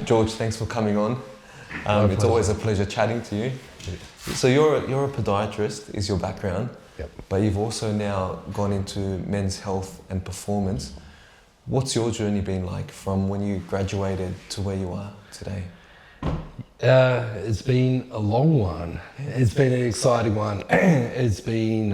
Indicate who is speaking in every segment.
Speaker 1: George, thanks for coming on. It's always a pleasure chatting to you. So you're a podiatrist, is your background,
Speaker 2: Yep.
Speaker 1: but you've also now gone into men's health and performance. What's your journey been like from when you graduated to where you are today?
Speaker 2: It's been a long one. It's been an exciting one. It's been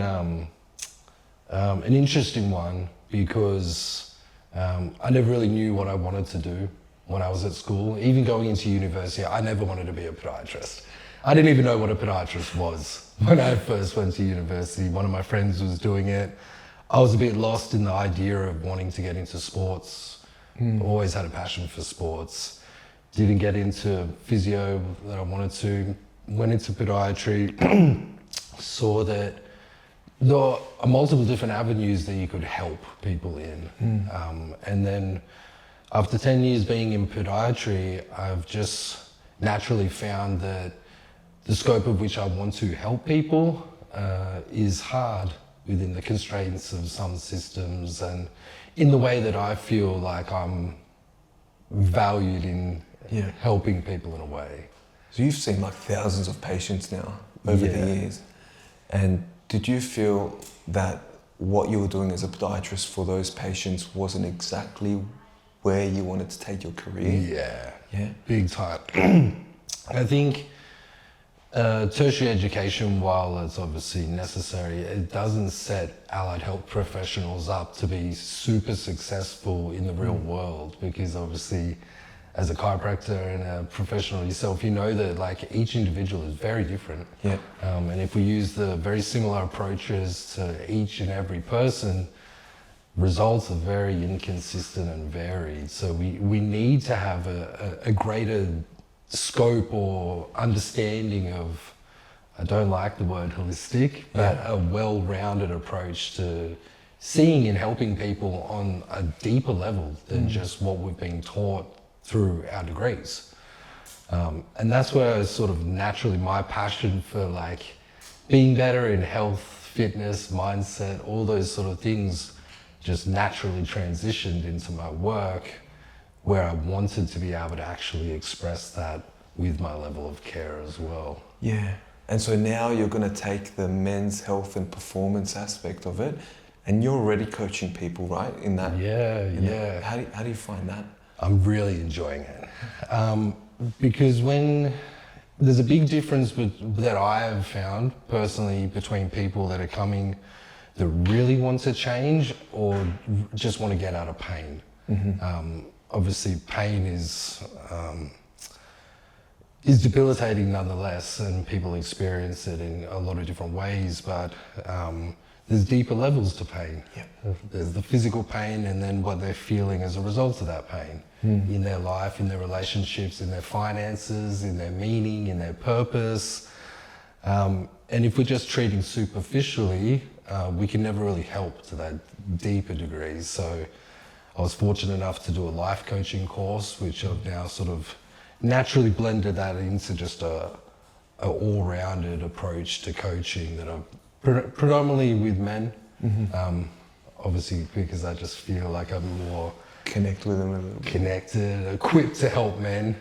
Speaker 2: an interesting one because I never really knew what I wanted to do when I was at school. Even going into university, I never wanted to be a podiatrist. I didn't even know what a podiatrist was when I first went to university. One of my friends was doing it. I was a bit lost in the idea of wanting to get into sports. Always had a passion for sports. Didn't get into physio that I wanted to. Went into podiatry. Saw that there are multiple different avenues that you could help people in. And then after 10 years being in podiatry, I've just naturally found that the scope of which I want to help people is hard within the constraints of some systems and in the way that I feel like I'm valued in helping people in a way.
Speaker 1: So you've seen like thousands of patients now over the years. And did you feel that what you were doing as a podiatrist for those patients wasn't exactly where you wanted to take your career?
Speaker 2: Yeah, big time. I think tertiary education, while it's obviously necessary, it doesn't set allied health professionals up to be super successful in the real world, because obviously as a chiropractor and a professional yourself, you know that like each individual is very different. And if we use the very similar approaches to each and every person, results are very inconsistent and varied. So we need to have a greater scope or understanding of, I don't like the word holistic, but a well-rounded approach to seeing and helping people on a deeper level than just what we've been taught through our degrees. And that's where sort of naturally my passion for like being better in health, fitness, mindset, all those sort of things just naturally transitioned into my work, where I wanted to be able to actually express that with my level of care as well.
Speaker 1: Yeah. And so now you're going to take the men's health and performance aspect of it, and you're already coaching people, right? In that. How do you find that?
Speaker 2: I'm really enjoying it. Because when there's a big difference that I have found personally between people that are coming that really want to change or just want to get out of pain. Obviously pain is debilitating nonetheless, and people experience it in a lot of different ways, but there's deeper levels to pain. There's the physical pain, and then what they're feeling as a result of that pain in their life, in their relationships, in their finances, in their meaning, in their purpose. And if we're just treating superficially, we can never really help to that deeper degree. So I was fortunate enough to do a life coaching course, which I've now sort of naturally blended that into just a all-rounded approach to coaching that I'm predominantly with men. Obviously because I just feel like I'm more
Speaker 1: Connect with them a little bit.
Speaker 2: Connected, equipped to help men.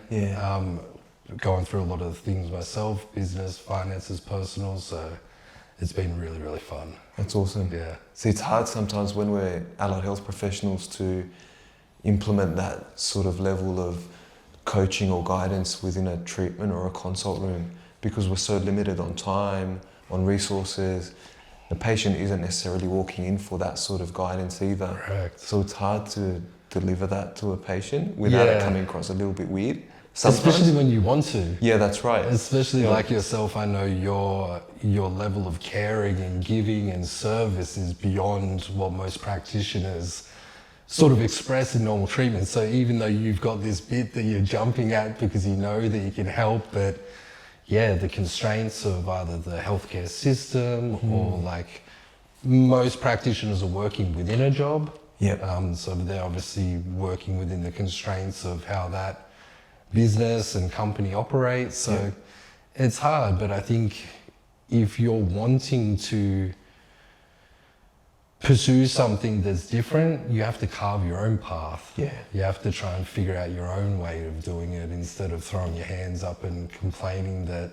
Speaker 2: Going through a lot of things myself, business, finances, personal, so it's been really, really fun.
Speaker 1: That's awesome. See, it's hard sometimes when we're allied health professionals to implement that sort of level of coaching or guidance within a treatment or a consult room, because we're so limited on time, on resources. The patient isn't necessarily walking in for that sort of guidance either.
Speaker 2: Correct.
Speaker 1: So it's hard to deliver that to a patient without it coming across a little bit weird. Sometimes.
Speaker 2: Especially when you want to.
Speaker 1: Yeah, that's right.
Speaker 2: Especially like yourself, I know your level of caring and giving and service is beyond what most practitioners sort of express in normal treatment. So even though you've got this bit that you're jumping at because you know that you can help, but the constraints of either the healthcare system or like most practitioners are working within a job. So they're obviously working within the constraints of how that business and company operates. So it's hard, but I think if you're wanting to pursue something that's different, you have to carve your own path.
Speaker 1: Yeah.
Speaker 2: You have to try and figure out your own way of doing it instead of throwing your hands up and complaining that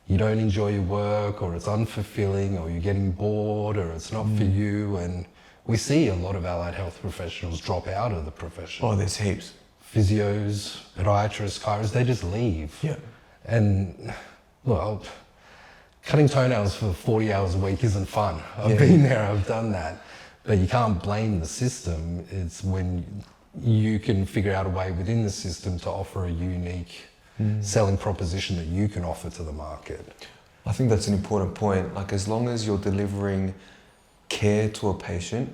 Speaker 2: you don't enjoy your work or it's unfulfilling or you're getting bored or it's not for you. And we see a lot of allied health professionals drop out of the profession.
Speaker 1: Oh, there's heaps.
Speaker 2: Physios, podiatrists, chiros, they just leave.
Speaker 1: Yeah.
Speaker 2: And well, cutting toenails for 40 hours a week isn't fun. I've
Speaker 1: Yeah.
Speaker 2: been there, I've done that. But you can't blame the system. It's when you can figure out a way within the system to offer a unique selling proposition that you can offer to the market.
Speaker 1: I think that's an important point. Like, as long as you're delivering care to a patient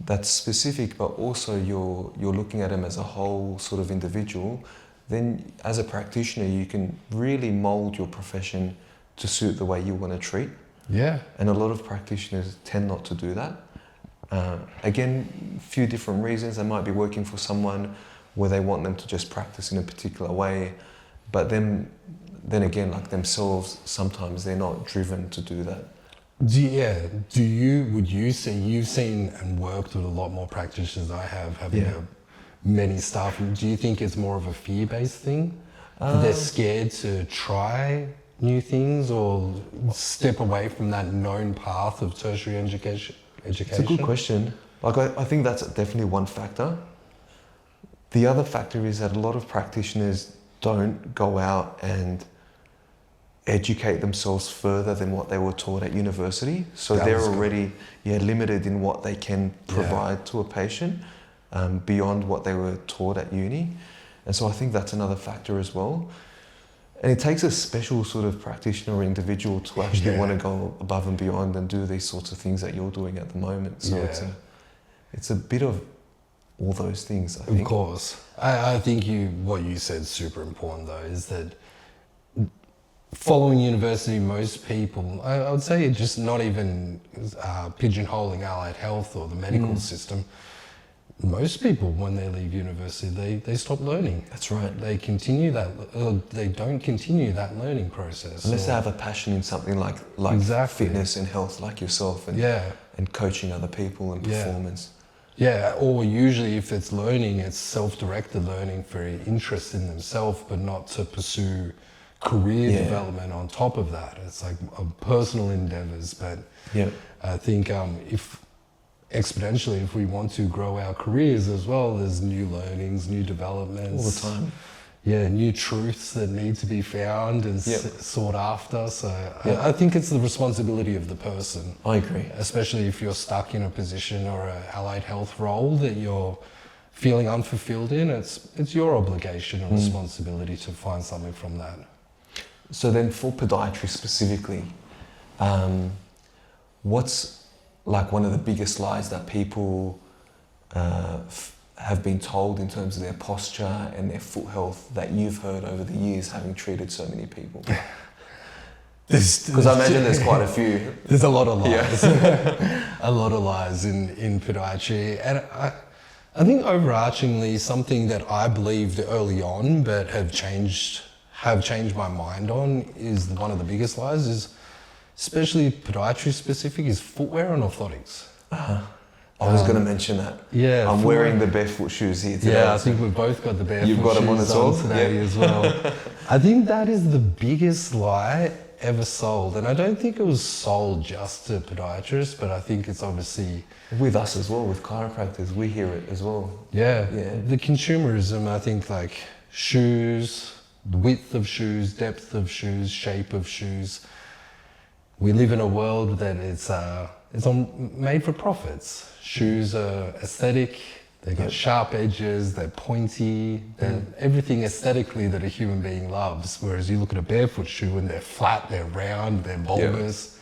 Speaker 1: that's specific, but also you're looking at them as a whole sort of individual, then as a practitioner, you can really mold your profession to suit the way you want to treat.
Speaker 2: Yeah.
Speaker 1: And a lot of practitioners tend not to do that. Again, a few different reasons. They might be working for someone where they want them to just practice in a particular way, but then again, like themselves, sometimes they're not driven to do that.
Speaker 2: Would you say, you've seen and worked with a lot more practitioners than I have, having many staff, do you think it's more of a fear-based thing? They're scared to try new things or step away from that known path of tertiary education?
Speaker 1: It's a good question. Like, I think that's definitely one factor. The other factor is that a lot of practitioners don't go out and educate themselves further than what they were taught at university. So they're already limited in what they can provide to a patient beyond what they were taught at uni. And so I think that's another factor as well. And it takes a special sort of practitioner or individual to actually want to go above and beyond and do these sorts of things that you're doing at the moment. So it's a bit of all those things, I think.
Speaker 2: Of course. I think what you said is super important though, is that following university, most people, I would say just not even pigeonholing allied health or the medical system, most people, when they leave university, they stop learning.
Speaker 1: That's right.
Speaker 2: They continue that, they don't continue that learning process.
Speaker 1: Unless they have a passion in something like
Speaker 2: Exactly.
Speaker 1: fitness and health, like yourself, and coaching other people and performance.
Speaker 2: Yeah, or usually if it's learning, it's self-directed learning for interest in themselves, but not to pursue career development on top of that. It's like personal endeavors. But I think if exponentially, if we want to grow our careers as well, there's new learnings, new developments.
Speaker 1: All the time.
Speaker 2: Yeah, new truths that need to be found and sought after. So I think it's the responsibility of the person.
Speaker 1: I agree.
Speaker 2: Especially if you're stuck in a position or an allied health role that you're feeling unfulfilled in, it's your obligation and responsibility to find something from that.
Speaker 1: So then for podiatry specifically, what's like one of the biggest lies that people have been told in terms of their posture and their foot health that you've heard over the years, having treated so many people? Because I imagine there's quite a few.
Speaker 2: There's a lot of lies. A lot of lies in podiatry. And I think overarchingly, something that I believed early on but have changed my mind on is one of the biggest lies, is especially podiatry specific, is footwear and orthotics.
Speaker 1: I was going to mention that.
Speaker 2: Yeah,
Speaker 1: I'm wearing the barefoot shoes here today.
Speaker 2: Yeah, I think we've both got the barefoot
Speaker 1: You've got
Speaker 2: shoes
Speaker 1: them on as well?
Speaker 2: today as well. I think that is the biggest lie ever sold, and I don't think it was sold just to podiatrists, but I think it's obviously
Speaker 1: with us as well, with chiropractors, we hear it as well.
Speaker 2: The consumerism, I think, like shoes, width of shoes, depth of shoes, shape of shoes. We live in a world that it's made for profits. Shoes are aesthetic, they've got sharp edges, they're pointy, they're everything aesthetically that a human being loves. Whereas you look at a barefoot shoe and they're flat, they're round, they're bulbous,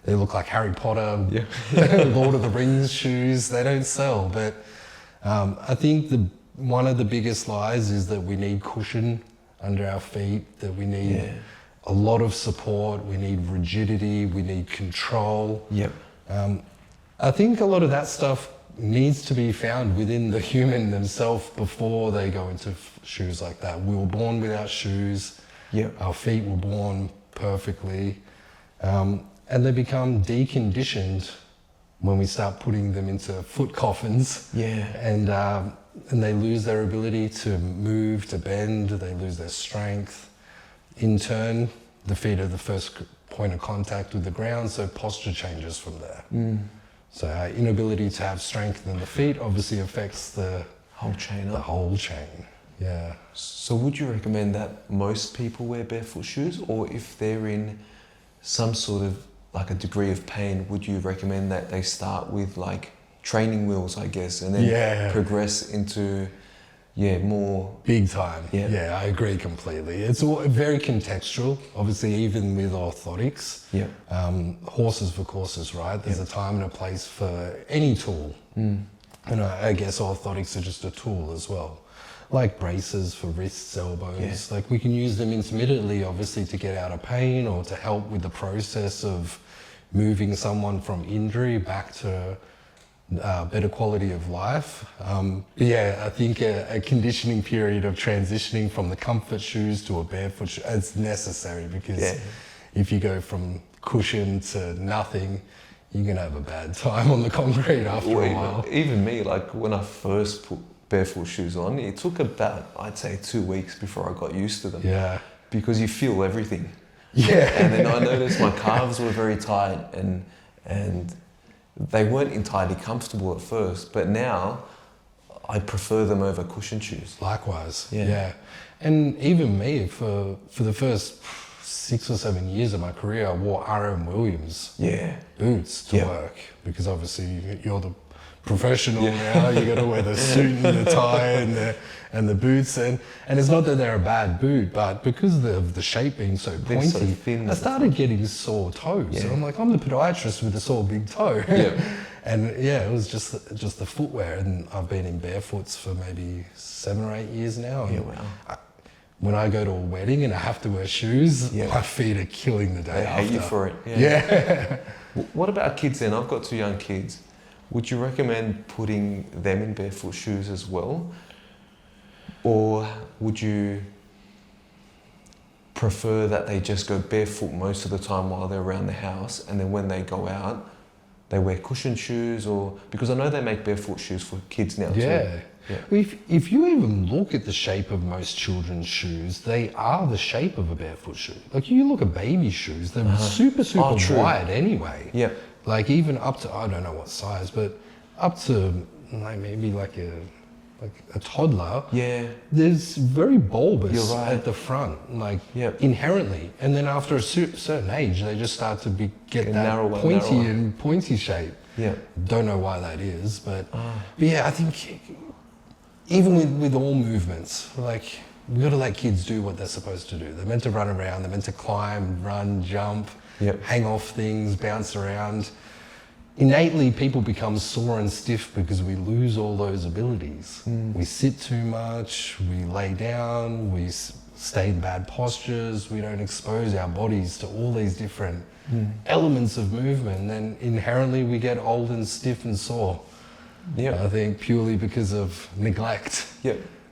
Speaker 2: they look like Harry Potter, Lord of the Rings shoes, they don't sell. But I think one of the biggest lies is that we need cushion under our feet, that we need a lot of support, we need rigidity, we need control. I think a lot of that stuff needs to be found within the human themselves before they go into shoes like that. We were born without shoes, our feet were born perfectly, and they become deconditioned when we start putting them into foot coffins,
Speaker 1: Yeah.
Speaker 2: and they lose their ability to move, to bend, they lose their strength. In turn, the feet are the first point of contact with the ground, so posture changes from there. So our inability to have strength in the feet obviously affects the
Speaker 1: Whole chain
Speaker 2: the
Speaker 1: up.
Speaker 2: whole chain. Yeah.
Speaker 1: So would you recommend that most people wear barefoot shoes, or if they're in some sort of like a degree of pain, would you recommend that they start with like training wheels, I guess, and then progress into more
Speaker 2: Big time.
Speaker 1: Yeah.
Speaker 2: Yeah, I agree completely. It's all very contextual. Obviously, even with orthotics, horses for courses, right? There's a time and a place for any tool. And I guess orthotics are just a tool as well. Like braces for wrists, elbows. Like we can use them intermittently, obviously, to get out of pain or to help with the process of moving someone from injury back to better quality of life. I think a conditioning period of transitioning from the comfort shoes to a barefoot shoe is necessary, because if you go from cushion to nothing, you're gonna have a bad time on the concrete after a while.
Speaker 1: Even me, like when I first put barefoot shoes on, it took about, I'd say, 2 weeks before I got used to them.
Speaker 2: Yeah.
Speaker 1: Because you feel everything.
Speaker 2: Yeah.
Speaker 1: And then I noticed my calves were very tight and they weren't entirely comfortable at first, but now I prefer them over cushion shoes.
Speaker 2: Likewise.
Speaker 1: Yeah.
Speaker 2: Yeah. And even me, for the first 6 or 7 years of my career, I wore R.M. Williams boots to work, because obviously you're the professional now. You got to wear the suit and the tie and the boots, and it's not that they're a bad boot, but because of the shape being so pointy,
Speaker 1: so thin,
Speaker 2: I started getting sore toes. And I'm like, I'm the podiatrist with a sore big toe. And it was just the footwear, and I've been in barefoots for maybe 7 or 8 years now. And when I go to a wedding and I have to wear shoes, my feet are killing the day after.
Speaker 1: They hate you for it. What about kids then? I've got 2 young kids. Would you recommend putting them in barefoot shoes as well? Or would you prefer that they just go barefoot most of the time while they're around the house, and then when they go out, they wear cushion shoes? Or because I know they make barefoot shoes for kids now too.
Speaker 2: Yeah. If you even look at the shape of most children's shoes, they are the shape of a barefoot shoe. Like you look at baby shoes, they're super wide anyway.
Speaker 1: Yeah.
Speaker 2: Like even up to, I don't know what size, but up to like maybe like a toddler.
Speaker 1: Yeah.
Speaker 2: There's very bulbous
Speaker 1: right.
Speaker 2: at the front, like inherently. And then after a certain age, they just start to get that pointy shape.
Speaker 1: Yeah.
Speaker 2: Don't know why that is, but yeah, I think even with all movements, like we got to let kids do what they're supposed to do. They're meant to run around, they're meant to climb, run, jump, hang off things, bounce around. Innately, people become sore and stiff because we lose all those abilities. We sit too much, we lay down, we stay in bad postures, we don't expose our bodies to all these different elements of movement, and then inherently we get old and stiff and sore. I think purely because of neglect.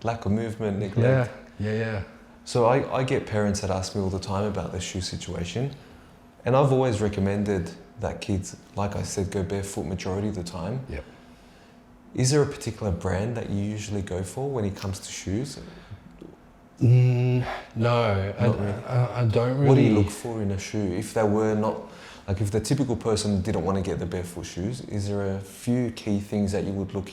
Speaker 1: Lack of movement, neglect.
Speaker 2: Yeah.
Speaker 1: So I get parents that ask me all the time about their shoe situation, and I've always recommended that kids, like I said, go barefoot majority of the time. Is there a particular brand that you usually go for when it comes to shoes?
Speaker 2: No, I don't really.
Speaker 1: What do you look for in a shoe? If they were not, like if the typical person didn't want to get the barefoot shoes, is there a few key things that you would look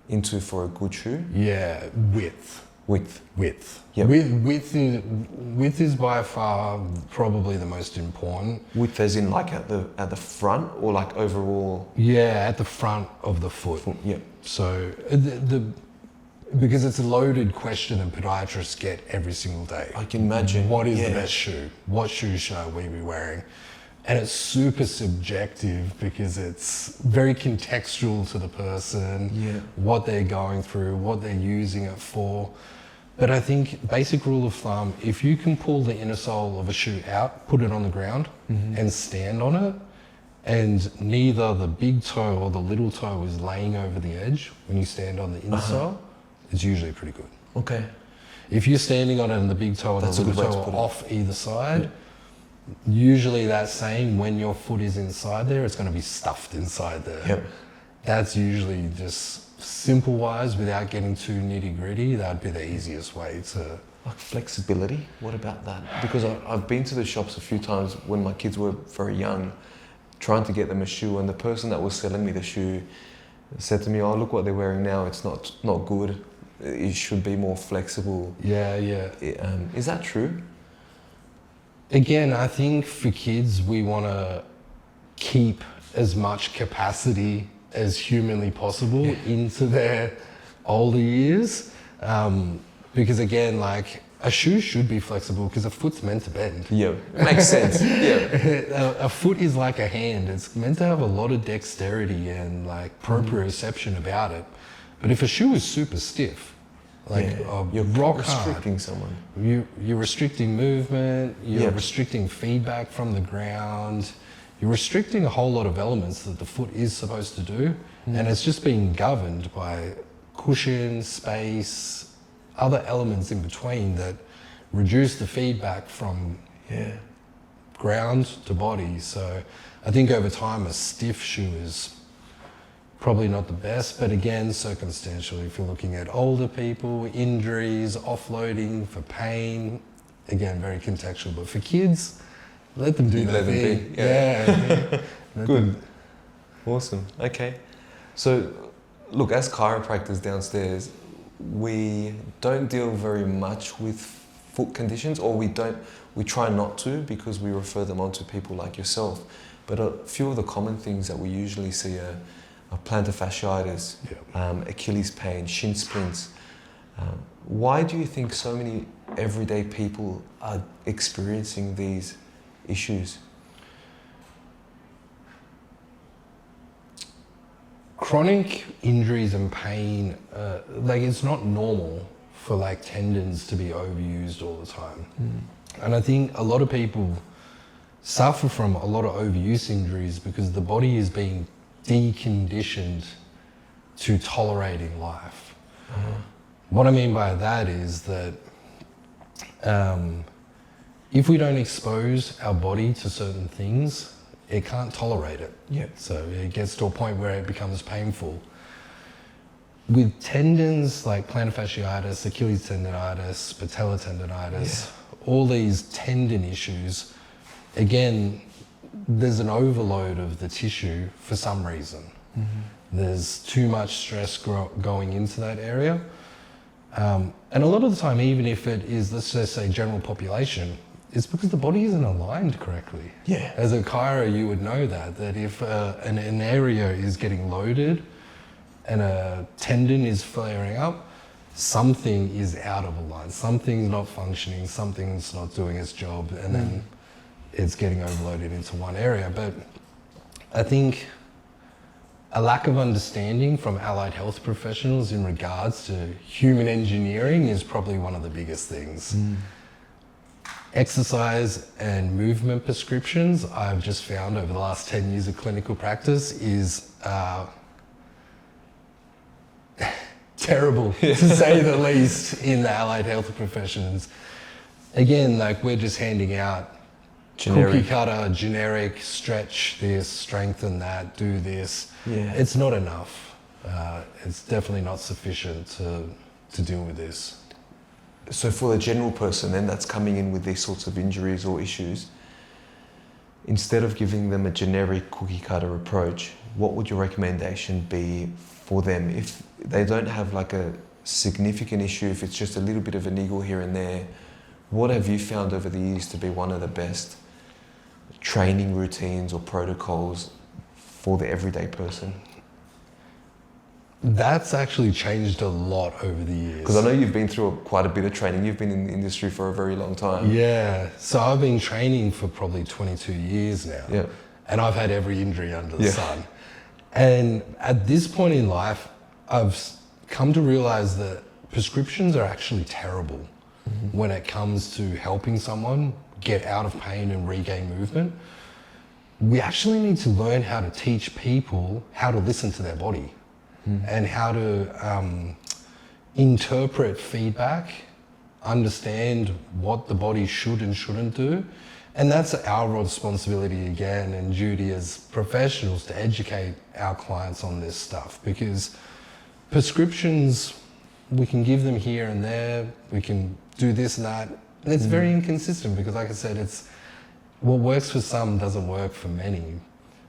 Speaker 1: into for a good shoe?
Speaker 2: Yeah, width.
Speaker 1: Yep.
Speaker 2: Width is by far probably the most important.
Speaker 1: Width as in like at the front, or like overall?
Speaker 2: Yeah, at the front of the foot. So because it's a loaded question that podiatrists get every single day.
Speaker 1: I can imagine.
Speaker 2: What is the best shoe? What shoe should we be wearing? And it's super subjective because it's very contextual to the person, what they're going through, what they're using it for. But I think basic rule of thumb, if you can pull the inner sole of a shoe out, put it on the ground and stand on it, and neither the big toe or the little toe is laying over the edge when you stand on the insole, it's usually pretty good.
Speaker 1: Okay.
Speaker 2: If you're standing on it and the big toe and the little toe are off either side, usually that saying, when your foot is inside there, it's going to be stuffed inside there.
Speaker 1: Yep.
Speaker 2: That's usually just simple wise, without getting too nitty gritty. That'd be the easiest way to.
Speaker 1: Like flexibility, what about that? Because I've been to the shops a few times when my kids were very young, trying to get them a shoe, and the person that was selling me the shoe said to me, "Oh, look what they're wearing now. It's not good. It should be more flexible."
Speaker 2: Yeah.
Speaker 1: Is that true?
Speaker 2: Again, I think for kids, we want to keep as much capacity as humanly possible into their older years. Because again, like, a shoe should be flexible because a foot's meant to bend.
Speaker 1: Yeah, makes sense. Yeah.
Speaker 2: A foot is like a hand. It's meant to have a lot of dexterity and like proprioception about it. But if a shoe is super stiff, like
Speaker 1: you're
Speaker 2: rock
Speaker 1: restricting
Speaker 2: hard,
Speaker 1: someone.
Speaker 2: you're restricting movement, you're
Speaker 1: Yep.
Speaker 2: restricting feedback from the ground, you're restricting a whole lot of elements that the foot is supposed to do, and it's just being governed by cushion, space, other elements in between that reduce the feedback from ground to body. So I think over time a stiff shoe is probably not the best, but again, circumstantial. If you're looking at older people, injuries, offloading for pain, again, very contextual. But for kids, let them do their thing. Yeah.
Speaker 1: Good. Awesome. Okay. So, look, as chiropractors downstairs, we don't deal very much with foot conditions, or we try not to, because we refer them on to people like yourself. But a few of the common things that we usually see are plantar fasciitis, Achilles pain, shin splints. Why do you think so many everyday people are experiencing these issues?
Speaker 2: Chronic injuries and pain, like, it's not normal for like tendons to be overused all the time. And I think a lot of people suffer from a lot of overuse injuries because the body is being deconditioned to tolerating life. What I mean by that is that if we don't expose our body to certain things, it can't tolerate it.
Speaker 1: Yeah.
Speaker 2: So it gets to a point where it becomes painful. With tendons like plantar fasciitis, Achilles tendonitis, patella tendonitis, all these tendon issues, again, there's an overload of the tissue for some reason. There's too much stress going into that area. And a lot of the time, even if it is, let's just say, general population, it's because the body isn't aligned correctly.
Speaker 1: Yeah.
Speaker 2: As a chiro, you would know that if an area is getting loaded and a tendon is flaring up, something is out of line. Something's not functioning, something's not doing its job, and then it's getting overloaded into one area. But I think a lack of understanding from allied health professionals in regards to human engineering is probably one of the biggest things. Exercise and movement prescriptions, I've just found over the last 10 years of clinical practice, is terrible, to say the least, in the allied health professions. Again, like, we're just handing out cookie cutter, generic, stretch this, strengthen that, do this.
Speaker 1: Yeah.
Speaker 2: It's not enough. It's definitely not sufficient to deal with this.
Speaker 1: So for the general person then that's coming in with these sorts of injuries or issues, instead of giving them a generic cookie cutter approach, what would your recommendation be for them if they don't have like a significant issue, if it's just a little bit of a niggle here and there? What have you found over the years to be one of the best training routines or protocols for the everyday person?
Speaker 2: That's actually changed a lot over the years.
Speaker 1: Because I know you've been through quite a bit of training. You've been in the industry for a very long time.
Speaker 2: Yeah. So I've been training for probably 22 years now.
Speaker 1: Yeah.
Speaker 2: And I've had every injury under the sun. And at this point in life, I've come to realize that prescriptions are actually terrible when it comes to helping someone get out of pain and regain movement. We actually need to learn how to teach people how to listen to their body. And how to interpret feedback, understand what the body should and shouldn't do, And that's our responsibility again and duty as professionals to educate our clients on this stuff, because prescriptions, we can give them here and there, we can do this and that, and it's very inconsistent because, like I said, it's what works for some doesn't work for many.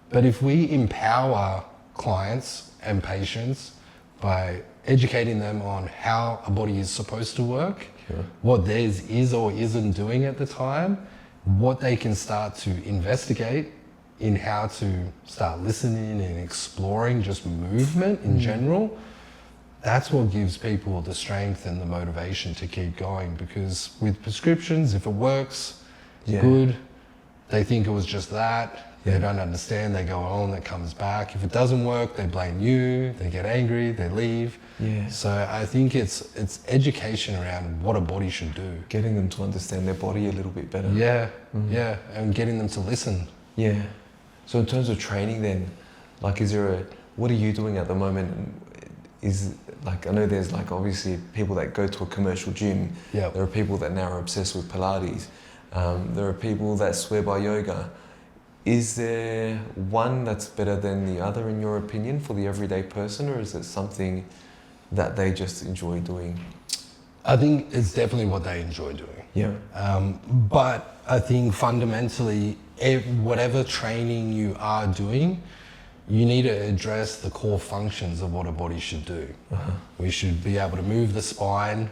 Speaker 2: But if we empower clients and patients by educating them on how a body is supposed to work, what theirs is or isn't doing at the time, what they can start to investigate in how to start listening and exploring just movement in general, that's what gives people the strength and the motivation to keep going. Because with prescriptions, if it works, good. They think it was just that. They don't understand. They go on, it comes back. If it doesn't work, they blame you. They get angry. They leave.
Speaker 1: Yeah.
Speaker 2: So I think it's education around what a body should do.
Speaker 1: Getting them to understand their body a little bit better.
Speaker 2: Yeah, yeah, and getting them to listen.
Speaker 1: Yeah. So in terms of training then, like what are you doing at the moment? I know there's like obviously people that go to a commercial gym.
Speaker 2: Yeah.
Speaker 1: There are people that now are obsessed with Pilates. There are people that swear by yoga. Is there one that's better than the other in your opinion for the everyday person, or is it something that they just enjoy doing?
Speaker 2: I think it's definitely what they enjoy doing.
Speaker 1: Yeah.
Speaker 2: But I think fundamentally, whatever training you are doing, you need to address the core functions of what a body should do. We should be able to move the spine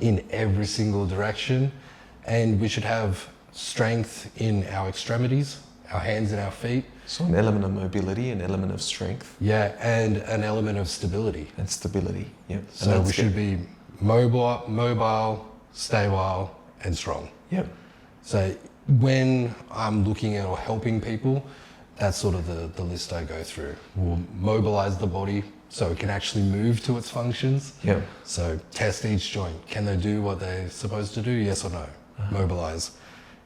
Speaker 2: in every single direction, and we should have strength in our extremities, our hands and our feet.
Speaker 1: So an element of mobility, an element of strength.
Speaker 2: Yeah, and an element of stability.
Speaker 1: And stability, yeah.
Speaker 2: So we should be mobile, stable, and strong.
Speaker 1: Yeah.
Speaker 2: So when I'm looking at or helping people, that's sort of the list I go through. We'll mobilize the body so it can actually move to its functions.
Speaker 1: Yeah.
Speaker 2: So test each joint. Can they do what they're supposed to do? Yes or no? Mobilize.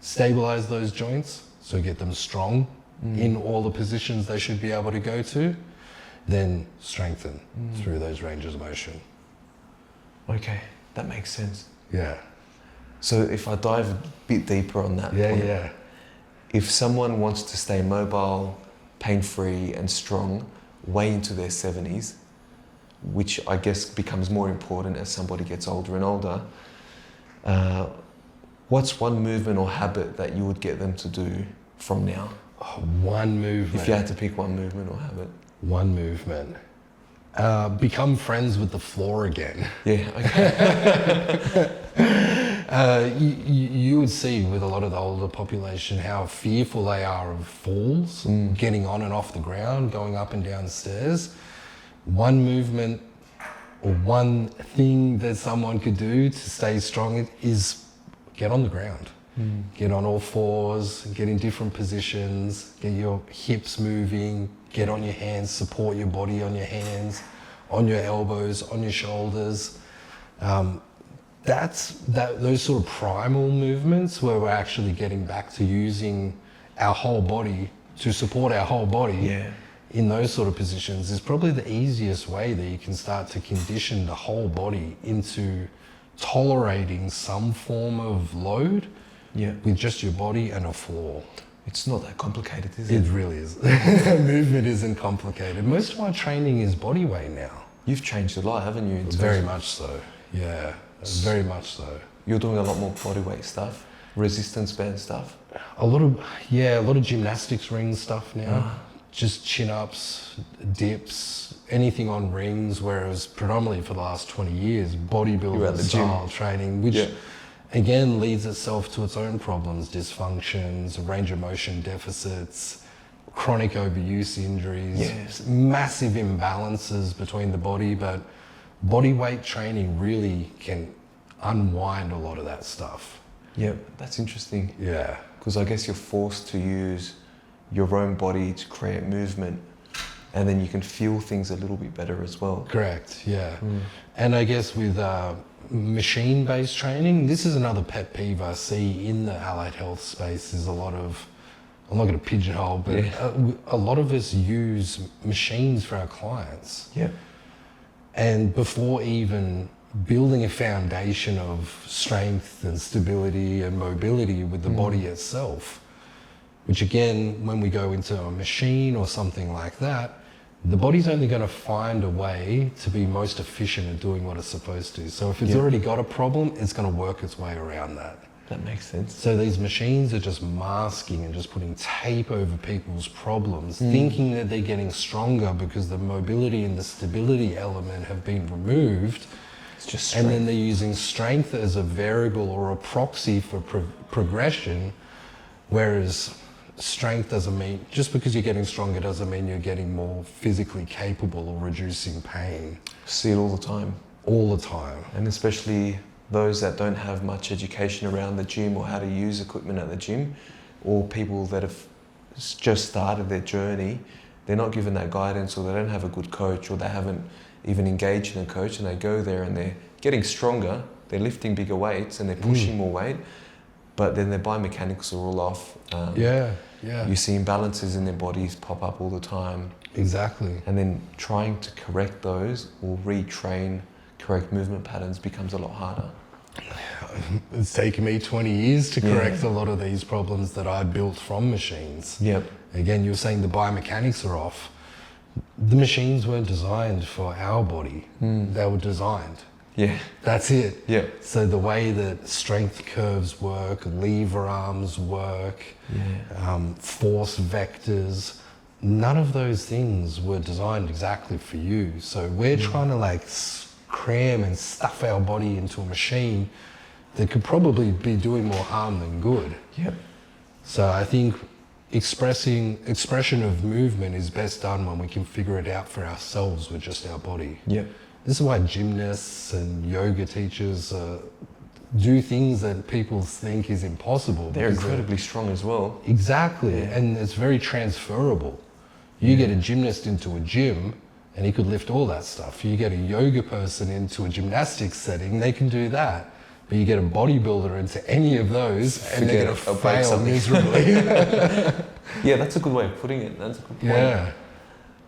Speaker 2: Stabilize those joints, so get them strong in all the positions they should be able to go to. Then strengthen through those ranges of motion.
Speaker 1: Okay, that makes sense.
Speaker 2: Yeah.
Speaker 1: So if I dive a bit deeper on that point,
Speaker 2: If
Speaker 1: someone wants to stay mobile, pain-free and strong way into their 70s, which I guess becomes more important as somebody gets older and older, what's one movement or habit that you would get them to do from now?
Speaker 2: One movement.
Speaker 1: If you had to pick one movement or habit.
Speaker 2: One movement. Become friends with the floor again.
Speaker 1: Yeah, okay.
Speaker 2: You would see with a lot of the older population how fearful they are of falls, getting on and off the ground, going up and down stairs. One movement or one thing that someone could do to stay strong is get on the ground. Get on all fours, get in different positions, get your hips moving, get on your hands, support your body on your hands, on your elbows, on your shoulders. Those sort of primal movements where we're actually getting back to using our whole body to support our whole body in those sort of positions is probably the easiest way that you can start to condition the whole body into tolerating some form of load with just your body and a floor.
Speaker 1: It's not that complicated, is it?
Speaker 2: It really is. Movement isn't complicated. Most of my training is body weight now.
Speaker 1: You've changed a lot, haven't you?
Speaker 2: Very much so, yeah. Very much so.
Speaker 1: You're doing a lot more body weight stuff, resistance band stuff.
Speaker 2: A lot of gymnastics ring stuff now. Just chin-ups, dips, anything on rings, whereas predominantly for the last 20 years, bodybuilding style training, which again leads itself to its own problems, dysfunctions, range of motion deficits, chronic overuse injuries, massive imbalances between the body, but body weight training really can unwind a lot of that stuff.
Speaker 1: Yeah, that's interesting.
Speaker 2: Yeah.
Speaker 1: Because I guess you're forced to use your own body to create movement, and then you can feel things a little bit better as well.
Speaker 2: Correct, yeah. And I guess with machine-based training, this is another pet peeve I see in the allied health space, is a lot of, I'm not going to pigeonhole, but a lot of us use machines for our clients.
Speaker 1: Yeah.
Speaker 2: And before even building a foundation of strength and stability and mobility with the body itself, which again, when we go into a machine or something like that, the body's only going to find a way to be most efficient at doing what it's supposed to. So if it's already got a problem, it's going to work its way around that.
Speaker 1: That makes sense.
Speaker 2: So these machines are just masking and just putting tape over people's problems, thinking that they're getting stronger because the mobility and the stability element have been removed.
Speaker 1: It's just
Speaker 2: And
Speaker 1: strength.
Speaker 2: then they're using strength as a variable or a proxy for progression, whereas strength doesn't mean, just because you're getting stronger doesn't mean you're getting more physically capable or reducing pain
Speaker 1: See it all the time.
Speaker 2: all the time.
Speaker 1: And especially those that don't have much education around the gym or how to use equipment at the gym, or people that have just started their journey, they're not given that guidance, or they don't have a good coach, or they haven't even engaged in a coach, and they go there and they're getting stronger, they're lifting bigger weights and they're pushing more weight, but then their biomechanics are all off.
Speaker 2: Yeah.
Speaker 1: You see imbalances in their bodies pop up all the time.
Speaker 2: Exactly.
Speaker 1: And then trying to correct those or retrain correct movement patterns becomes a lot harder.
Speaker 2: It's taken me 20 years to correct a lot of these problems that I built from machines.
Speaker 1: Yep.
Speaker 2: Again, you were saying the biomechanics are off. The machines weren't designed for our body. They were designed.
Speaker 1: Yeah.
Speaker 2: That's it.
Speaker 1: Yeah.
Speaker 2: So the way that strength curves work, lever arms work, force vectors, none of those things were designed exactly for you. So we're trying to like cram and stuff our body into a machine that could probably be doing more harm than good.
Speaker 1: Yep.
Speaker 2: So I think expression of movement is best done when we can figure it out for ourselves with just our body.
Speaker 1: Yep.
Speaker 2: This is why gymnasts and yoga teachers do things that people think is impossible.
Speaker 1: They're
Speaker 2: because
Speaker 1: incredibly strong as well.
Speaker 2: Exactly, and it's very transferable. You get a gymnast into a gym and he could lift all that stuff. You get a yoga person into a gymnastics setting, they can do that. But you get a bodybuilder into any of those and they're going to
Speaker 1: Forget it, I'll break
Speaker 2: fail
Speaker 1: something.
Speaker 2: miserably.
Speaker 1: Yeah, that's a good way of putting it. That's a good point.
Speaker 2: Yeah,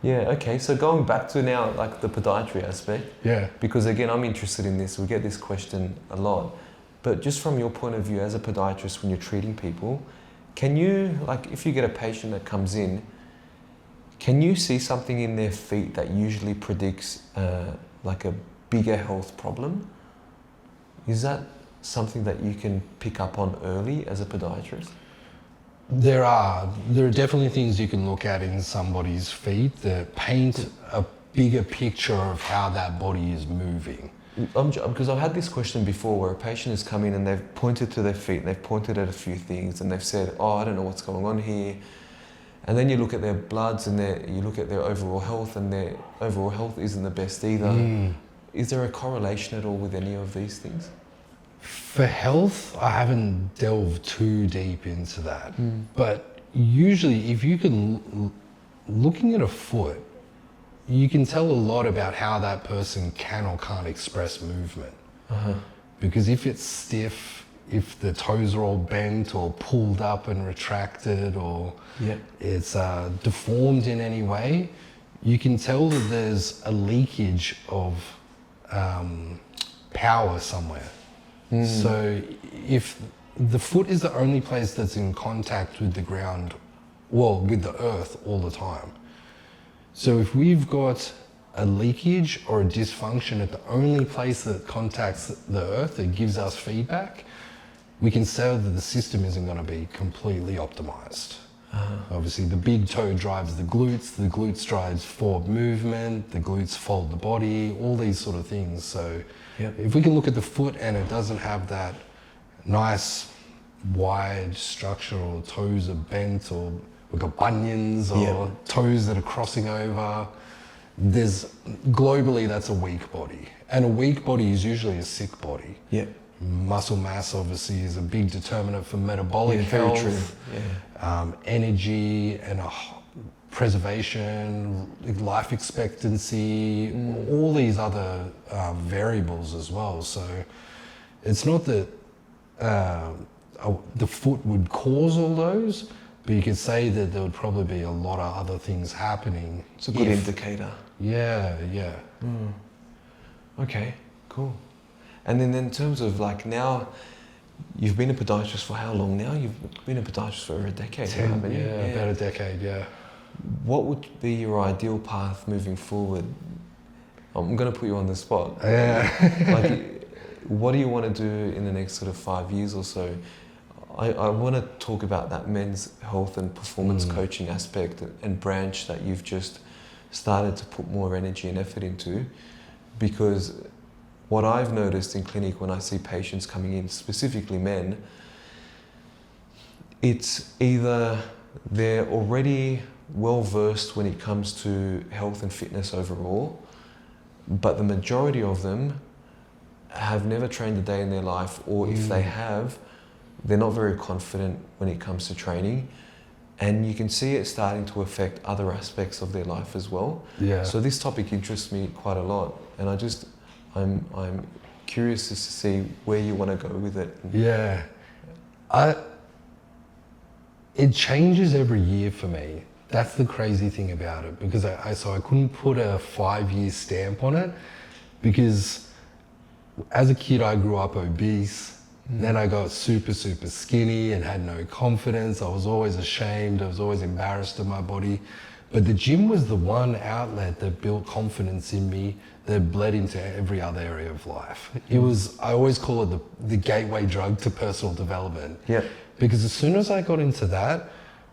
Speaker 1: Yeah, okay. So going back to now like the podiatry aspect,
Speaker 2: yeah.
Speaker 1: because again, I'm interested in this. We get this question a lot. But just from your point of view as a podiatrist when you're treating people, can you, like if you get a patient that comes in, can you see something in their feet that usually predicts like a bigger health problem? Is that something that you can pick up on early as a podiatrist?
Speaker 2: There are definitely things you can look at in somebody's feet that paint a bigger picture of how that body is moving.
Speaker 1: Because I've had this question before where a patient has come in and they've pointed to their feet, and they've pointed at a few things and they've said, oh, I don't know what's going on here. And then you look at their bloods and you look at their overall health, and their overall health isn't the best either. Is there a correlation at all with any of these things?
Speaker 2: For health, I haven't delved too deep into that. But usually if you can, looking at a foot, you can tell a lot about how that person can or can't express movement. Because if it's stiff, if the toes are all bent or pulled up and retracted, or it's deformed in any way, you can tell that there's a leakage of power somewhere. So if the foot is the only place that's in contact with the ground, well, with the earth all the time. So if we've got a leakage or a dysfunction at the only place that contacts the earth that gives us feedback, we can say that the system isn't going to be completely optimized. Obviously, the big toe drives the glutes drives forward movement, the glutes fold the body, all these sort of things. So if we can look at the foot and it doesn't have that nice wide structure, or toes are bent, or we've got bunions or toes that are crossing over, globally that's a weak body. And a weak body is usually a sick body. Muscle mass obviously is a big determinant for metabolic health, energy and preservation, life expectancy, all these other variables as well. So it's not that the foot would cause all those, but you could say that there would probably be a lot of other things happening.
Speaker 1: It's a good indicator.
Speaker 2: Yeah.
Speaker 1: Okay, cool. And then in terms of like now, you've been a podiatrist for how long now? You've been a podiatrist for over a decade, haven't you?
Speaker 2: About a decade, yeah.
Speaker 1: What would be your ideal path moving forward? I'm going to put you on the spot.
Speaker 2: Yeah.
Speaker 1: Like, what do you want to do in the next sort of 5 years or so? I want to talk about that men's health and performance coaching aspect and branch that you've just started to put more energy and effort into, because what I've noticed in clinic when I see patients coming in, specifically men, it's either they're already well versed when it comes to health and fitness overall, but the majority of them have never trained a day in their life, or if they have, they're not very confident when it comes to training, and you can see it starting to affect other aspects of their life as well.
Speaker 2: Yeah.
Speaker 1: So this topic interests me quite a lot, and I'm curious as to see where you want to go with it.
Speaker 2: Yeah. It changes every year for me. That's the crazy thing about it, because I couldn't put a 5-year stamp on it, because as a kid I grew up obese. Then I got super skinny and had no confidence. I was always ashamed. I was always embarrassed of my body. But the gym was the one outlet that built confidence in me that bled into every other area of life. It was, I always call it the gateway drug to personal development.
Speaker 1: Yeah.
Speaker 2: Because as soon as I got into that,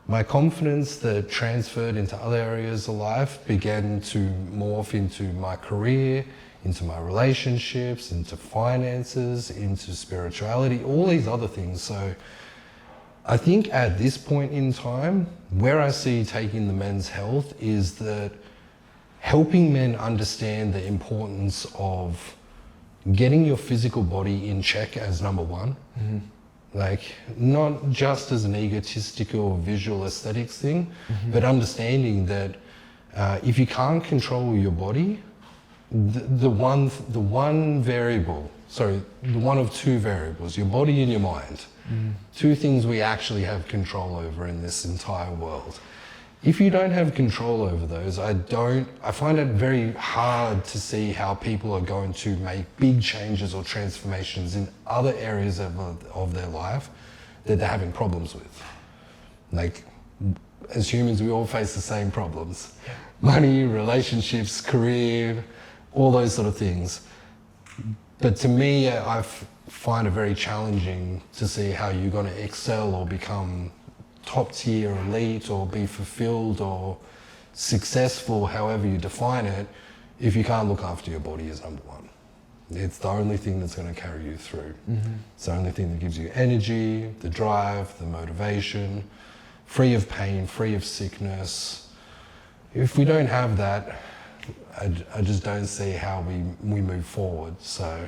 Speaker 2: my confidence that transferred into other areas of life began to morph into my career, into my relationships, into finances, into spirituality, all these other things. So I think at this point in time, where I see taking the men's health is that helping men understand the importance of getting your physical body in check as number one. Like, not just as an egotistical visual aesthetics thing, but understanding that if you can't control your body, the one variable, sorry, the one of two variables, your body and your mind, two things we actually have control over in this entire world. If you don't have control over those, I find it very hard to see how people are going to make big changes or transformations in other areas of their life that they're having problems with. Like, as humans, we all face the same problems. Money, relationships, career, all those sort of things. But to me, I find it very challenging to see how you're going to excel or become top tier, elite, or be fulfilled or successful, however you define it, if you can't look after your body as number one. It's the only thing that's going to carry you through. It's the only thing that gives you energy, the drive, the motivation, free of pain, free of sickness. If we don't have that, I just don't see how we move forward. So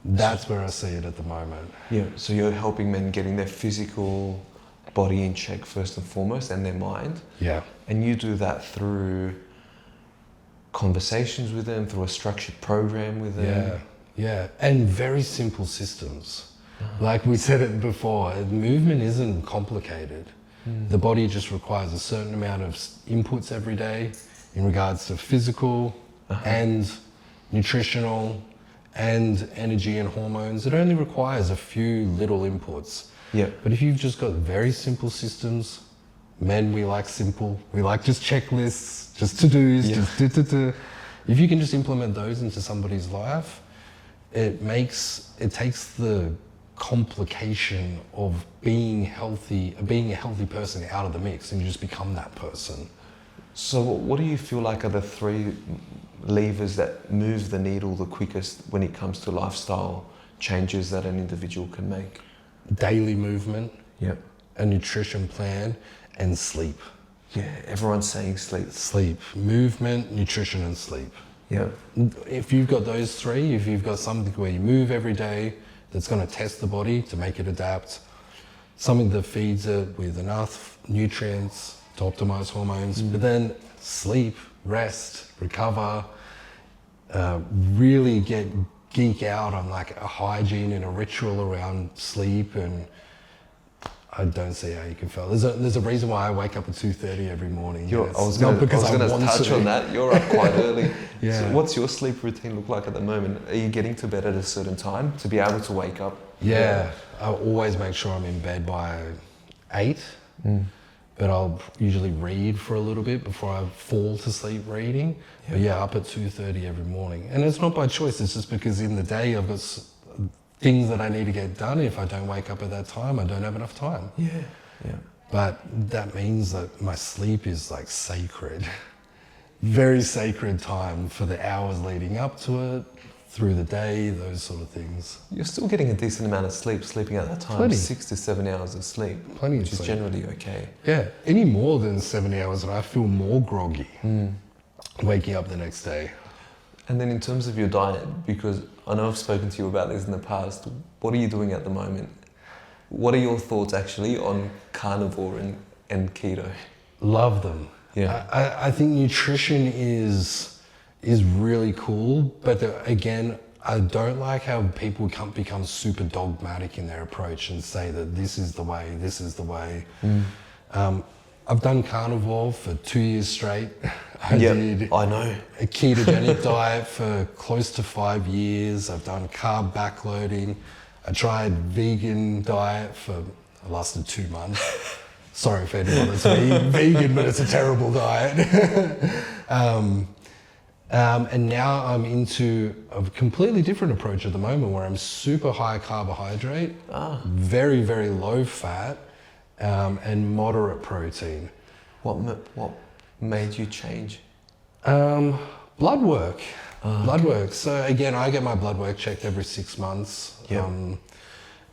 Speaker 2: that's where I see it at the moment.
Speaker 1: Yeah, so you're helping men getting their physical body in check first and foremost, and their mind.
Speaker 2: Yeah.
Speaker 1: And you do that through conversations with them, through a structured program with them.
Speaker 2: Yeah, and very simple systems. Like we said it before, movement isn't complicated. The body just requires a certain amount of inputs every day in regards to physical and nutritional and energy and hormones. It only requires a few little inputs.
Speaker 1: Yeah.
Speaker 2: But if you've just got very simple systems, men, we like simple. We like just checklists, just to-dos, just do. If you can just implement those into somebody's life, it takes the complication of being a healthy person out of the mix, and you just become that person.
Speaker 1: So what do you feel like are the 3 levers that move the needle the quickest when it comes to lifestyle changes that an individual can make?
Speaker 2: Daily movement,
Speaker 1: Yeah.
Speaker 2: a nutrition plan, and sleep.
Speaker 1: Yeah, everyone's saying sleep.
Speaker 2: Sleep, movement, nutrition, and sleep.
Speaker 1: Yeah.
Speaker 2: If you've got those 3, if you've got something where you move every day that's going to test the body to make it adapt, something that feeds it with enough nutrients to optimize hormones, but then sleep, rest, recover, really geek out on like a hygiene and a ritual around sleep, and I don't see how you can fail. There's a reason why I wake up at 2:30 every morning.
Speaker 1: I was going to touch on that. You're up quite early.
Speaker 2: Yeah.
Speaker 1: So what's your sleep routine look like at the moment? Are you getting to bed at a certain time to be able to wake up?
Speaker 2: Yeah, I always make sure I'm in bed by 8. But I'll usually read for a little bit before I fall to sleep reading. But yeah, up at 2:30 every morning. And it's not by choice, it's just because in the day I've got things that I need to get done. If I don't wake up at that time, I don't have enough time.
Speaker 1: Yeah.
Speaker 2: But that means that my sleep is like sacred. Very sacred time for the hours leading up to it, through the day, those sort of things.
Speaker 1: You're still getting a decent amount of sleep, sleeping at that time.
Speaker 2: Plenty.
Speaker 1: 6 to 7 hours of sleep.
Speaker 2: Plenty of
Speaker 1: which is
Speaker 2: sleep.
Speaker 1: generally okay.
Speaker 2: Yeah, any more than 7 hours and I feel more groggy waking up the next day.
Speaker 1: And then in terms of your diet, because I know I've spoken to you about this in the past, what are you doing at the moment? What are your thoughts actually on carnivore and keto?
Speaker 2: Love them.
Speaker 1: Yeah.
Speaker 2: I think nutrition is really cool, but again, I don't like how people become super dogmatic in their approach and say that this is the way, this is the way. I've done carnivore for 2 years straight. I did
Speaker 1: I know.
Speaker 2: a ketogenic diet for close to 5 years. I've done carb backloading. I tried vegan diet it lasted 2 months. Sorry for anyone that's vegan, but it's a terrible diet. And now I'm into a completely different approach at the moment where I'm super high carbohydrate, very, very low fat, and moderate protein.
Speaker 1: What made you change?
Speaker 2: Blood work. Blood work. So again, I get my blood work checked every 6 months.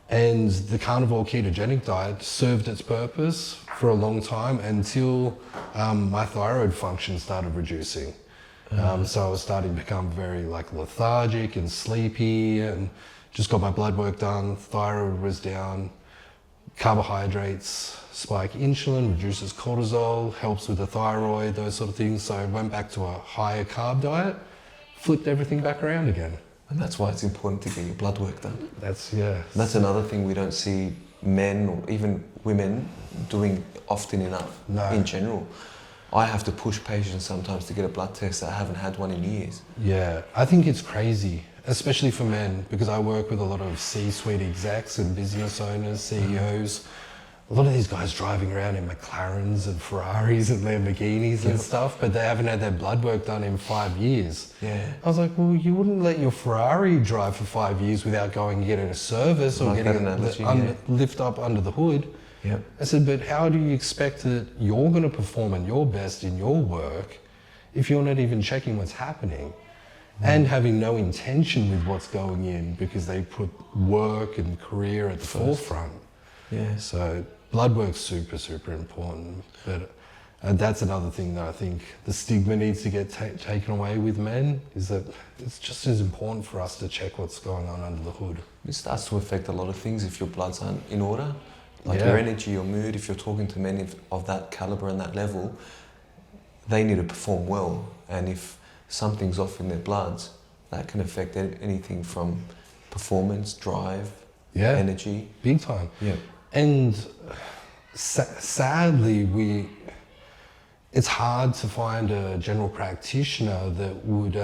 Speaker 2: And the carnivore ketogenic diet served its purpose for a long time until my thyroid function started reducing. So I was starting to become very lethargic and sleepy, and just got my blood work done. Thyroid was down. Carbohydrates spike insulin, reduces cortisol, helps with the thyroid, those sort of things. So I went back to a higher carb diet, flipped everything back around again.
Speaker 1: And that's why it's important to get your blood work done.
Speaker 2: That's
Speaker 1: another thing we don't see men or even women doing often enough in general. I have to push patients sometimes to get a blood test. I haven't had one in years.
Speaker 2: Yeah, I think it's crazy, especially for men, because I work with a lot of C-suite execs and business owners, CEOs. A lot of these guys driving around in McLarens and Ferraris and Lamborghinis and stuff, but they haven't had their blood work done in 5 years.
Speaker 1: Yeah.
Speaker 2: I was like, well, you wouldn't let your Ferrari drive for 5 years without going and getting a service or getting a lift up under the hood.
Speaker 1: Yep.
Speaker 2: I said, but how do you expect that you're going to perform at your best in your work if you're not even checking what's happening and having no intention with what's going in because they put work and career at the forefront?
Speaker 1: Yeah.
Speaker 2: So blood work's super, super important. But that's another thing that I think the stigma needs to get taken away with men, is that it's just as important for us to check what's going on under the hood.
Speaker 1: It starts to affect a lot of things if your bloods aren't in order. Your energy, your mood, if you're talking to men of that caliber and that level, they need to perform well. And if something's off in their bloods, that can affect anything from performance, drive, energy.
Speaker 2: Big time.
Speaker 1: Yeah.
Speaker 2: And sadly, it's hard to find a general practitioner that would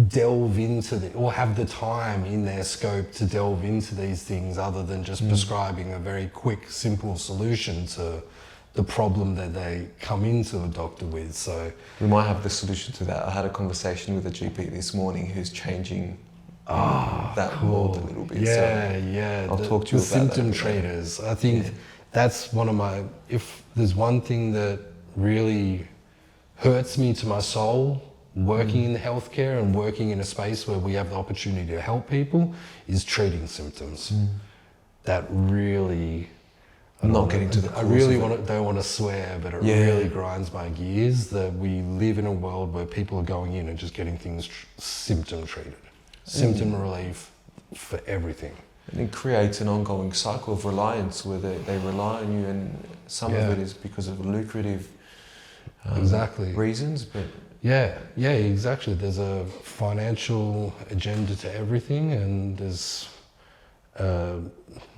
Speaker 2: delve into or have the time in their scope to delve into these things other than just prescribing a very quick, simple solution to the problem that they come into a doctor with. So
Speaker 1: we might have the solution to that. I had a conversation with a GP this morning who's changing that world a little bit.
Speaker 2: I'll
Speaker 1: talk to you about
Speaker 2: symptom traders. I think that's one of if there's one thing that really hurts me to my soul working in healthcare and working in a space where we have the opportunity to help people is treating symptoms. That really,
Speaker 1: not getting to the cause.
Speaker 2: I really don't want to swear, but it really grinds my gears that we live in a world where people are going in and just getting things symptom treated, symptom relief for everything.
Speaker 1: And it creates an ongoing cycle of reliance where they rely on you, and some of it is because of lucrative reasons, but exactly. There's a financial agenda to everything, and there's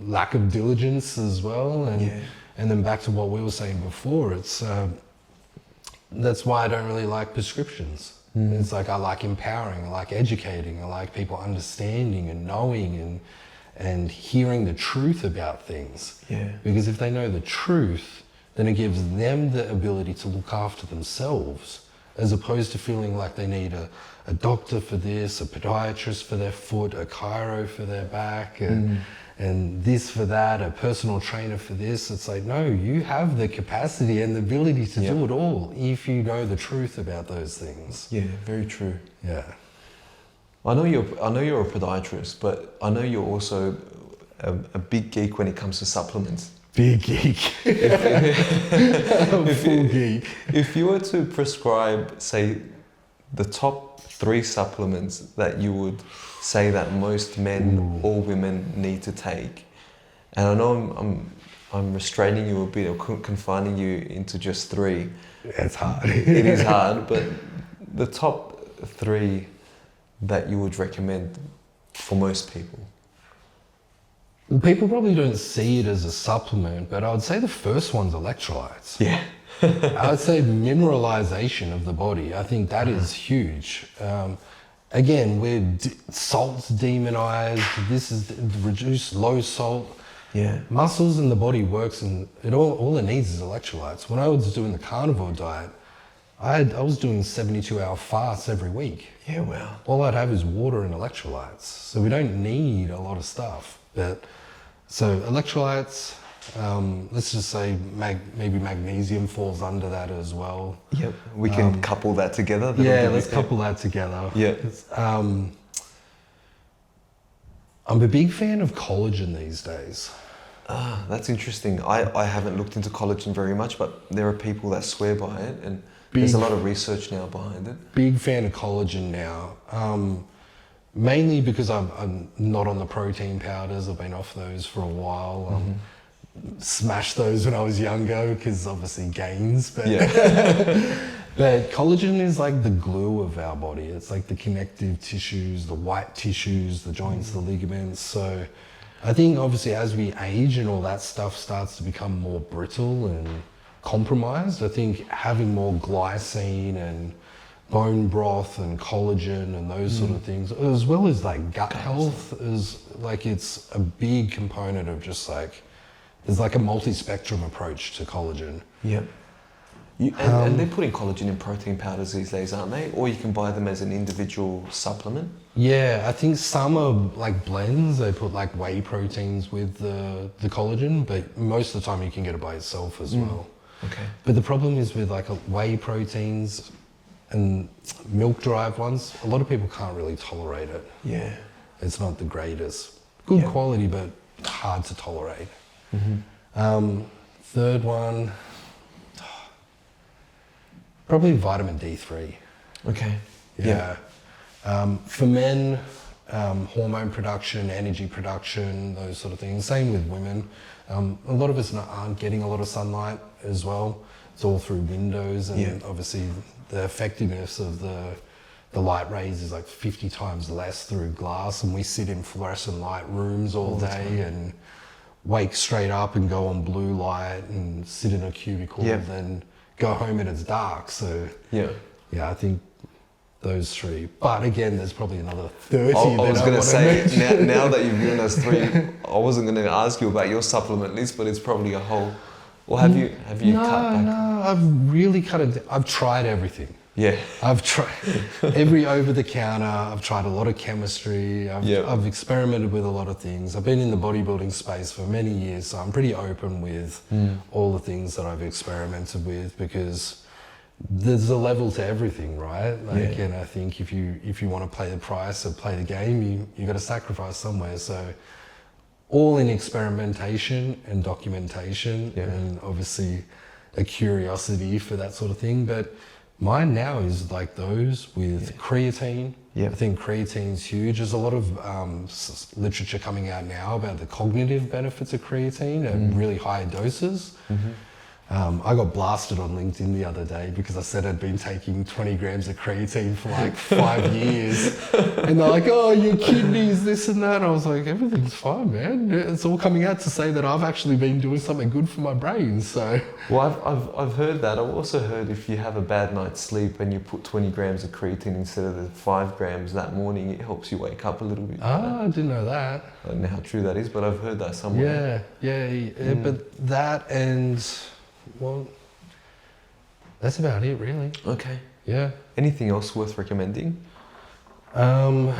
Speaker 2: lack of diligence as well, and then back to what we were saying before, it's that's why I don't really like prescriptions. It's like I like empowering, I like educating, I like people understanding and knowing and hearing the truth about things. Because if they know the truth, then it gives them the ability to look after themselves, as opposed to feeling like they need a doctor for this, a podiatrist for their foot, a chiro for their back, and this for that, a personal trainer for this. It's like, no, you have the capacity and the ability to do it all if you know the truth about those things.
Speaker 1: Yeah, very true.
Speaker 2: Yeah.
Speaker 1: I know you're a podiatrist, but I know you're also a big geek when it comes to supplements.
Speaker 2: Big geek. Full geek.
Speaker 1: If you were to prescribe, say, the top 3 supplements that you would say that most men or women need to take, and I know I'm restraining you a bit or confining you into just 3.
Speaker 2: It's hard.
Speaker 1: It is hard, but the top 3 that you would recommend for most people.
Speaker 2: Well, people probably don't see it as a supplement, but I would say the first one's electrolytes.
Speaker 1: Yeah.
Speaker 2: I would say mineralization of the body. I think that is huge. Again, we're salt's demonized. This is reduced low salt.
Speaker 1: Yeah.
Speaker 2: Muscles in the body works, and all it needs is electrolytes. When I was doing the carnivore diet, I was doing 72-hour fasts every week.
Speaker 1: Yeah, wow.
Speaker 2: All I'd have is water and electrolytes. So we don't need a lot of stuff. So electrolytes, let's just say maybe magnesium falls under that as well.
Speaker 1: Yep, we can couple that together.
Speaker 2: Let's couple that together.
Speaker 1: Yeah.
Speaker 2: I'm a big fan of collagen these days.
Speaker 1: Ah, that's interesting. I haven't looked into collagen very much, but there are people that swear by it, and there's a lot of research now behind it.
Speaker 2: Big fan of collagen now. Mainly because I'm not on the protein powders. I've been off those for a while. Smashed those when I was younger because obviously gains. But, but collagen is like the glue of our body. It's like the connective tissues, the white tissues, the joints, the ligaments. So I think obviously as we age and all that stuff starts to become more brittle and compromised, I think having more glycine and bone broth and collagen and those sort of things, as well as like gut health, is like, it's a big component of just like, there's like a multi-spectrum approach to collagen.
Speaker 1: Yep. And they're putting collagen in protein powders these days, aren't they? Or you can buy them as an individual supplement.
Speaker 2: Yeah, I think some are like blends. They put like whey proteins with the collagen, but most of the time you can get it by itself as well.
Speaker 1: Okay.
Speaker 2: But the problem is with like whey proteins and milk-derived ones, a lot of people can't really tolerate it.
Speaker 1: Yeah.
Speaker 2: It's not the greatest. Good quality, but hard to tolerate. Third one, probably vitamin D3.
Speaker 1: Okay.
Speaker 2: Yeah. For men, hormone production, energy production, those sort of things. Same with women. A lot of us aren't getting a lot of sunlight as well. It's all through windows, and obviously the effectiveness of the light rays is like 50 times less through glass, and we sit in fluorescent light rooms all day and wake straight up and go on blue light and sit in a cubicle and then go home and it's dark. So yeah, I think those 3. But again, there's probably another 30.
Speaker 1: I was going to say, now that you've given us 3, I wasn't going to ask you about your supplement list, but it's probably a whole. Or have you cut back?
Speaker 2: No, I've really cut it. I've tried everything.
Speaker 1: Yeah.
Speaker 2: I've tried every over-the-counter. I've tried a lot of chemistry. I've experimented with a lot of things. I've been in the bodybuilding space for many years, so I'm pretty open with all the things that I've experimented with, because there's a level to everything, right? Like, and I think if you want to play the price or play the game, you got to sacrifice somewhere. So all in experimentation and documentation, and obviously a curiosity for that sort of thing. But mine now is like those with creatine. I think creatine's huge. There's a lot of literature coming out now about the cognitive benefits of creatine at really high doses. I got blasted on LinkedIn the other day because I said I'd been taking 20 grams of creatine for like 5 years. And they're like, oh, your kidneys, this and that. I was like, everything's fine, man. It's all coming out to say that I've actually been doing something good for my brain. So,
Speaker 1: Well, I've heard that. I've also heard if you have a bad night's sleep and you put 20 grams of creatine instead of the 5 grams that morning, it helps you wake up a little bit.
Speaker 2: I didn't know that.
Speaker 1: I don't know how true that is, but I've heard that somewhere.
Speaker 2: Yeah. But that and, well, that's about it, really.
Speaker 1: Okay.
Speaker 2: Yeah.
Speaker 1: Anything else worth recommending?
Speaker 2: For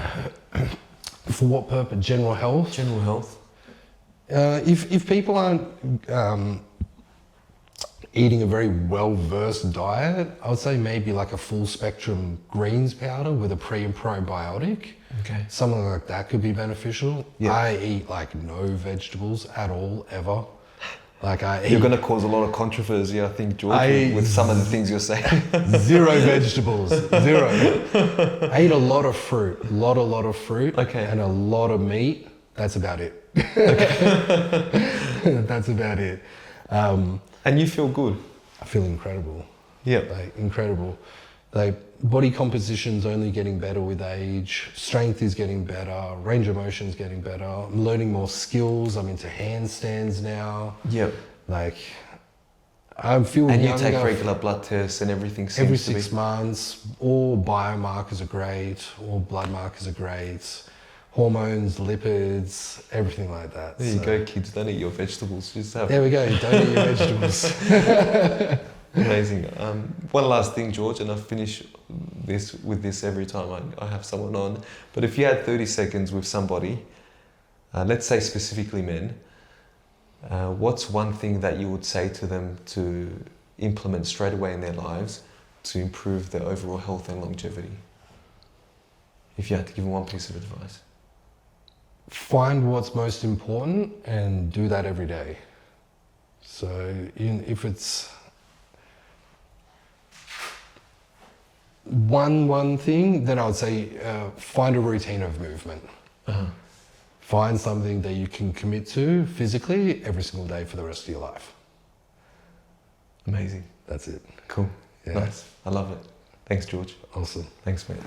Speaker 2: what purpose? General health?
Speaker 1: General health.
Speaker 2: If people aren't eating a very well-versed diet, I would say maybe like a full spectrum greens powder with a pre and probiotic.
Speaker 1: Okay.
Speaker 2: Something like that could be beneficial.
Speaker 1: Yeah.
Speaker 2: I eat like no vegetables at all, ever. Like
Speaker 1: You're going to cause a lot of controversy, I think, George, with some of the things you're saying.
Speaker 2: Zero vegetables, zero. I eat a lot of fruit, a lot of fruit,
Speaker 1: Okay.
Speaker 2: and a lot of meat. That's about it. Okay. That's about it.
Speaker 1: And you feel good.
Speaker 2: I feel incredible.
Speaker 1: Yeah.
Speaker 2: Like incredible. Like body composition's only getting better with age. Strength is getting better. Range of motion's getting better. I'm learning more skills. I'm into handstands now.
Speaker 1: Yeah.
Speaker 2: Like I feel
Speaker 1: And you
Speaker 2: younger.
Speaker 1: take regular blood tests and everything seems
Speaker 2: Every
Speaker 1: to be...
Speaker 2: 6 months. All biomarkers are great. All blood markers are great. Hormones, lipids, everything like that.
Speaker 1: There you go, kids. Don't eat your vegetables. Just have...
Speaker 2: There we go. Don't eat your vegetables.
Speaker 1: Amazing. One last thing, George, and I finish with this every time I have someone on. But if you had 30 seconds with somebody, let's say specifically men, what's one thing that you would say to them to implement straight away in their lives to improve their overall health and longevity? If you had to give them one piece of advice.
Speaker 2: Find what's most important and do that every day. So if it's one thing, then I would say find a routine of movement.
Speaker 1: Uh-huh.
Speaker 2: Find something that you can commit to physically every single day for the rest of your life.
Speaker 1: Amazing.
Speaker 2: That's it.
Speaker 1: Cool.
Speaker 2: Yeah.
Speaker 1: Nice. I love it. Thanks, George.
Speaker 2: Awesome.
Speaker 1: Thanks, mate.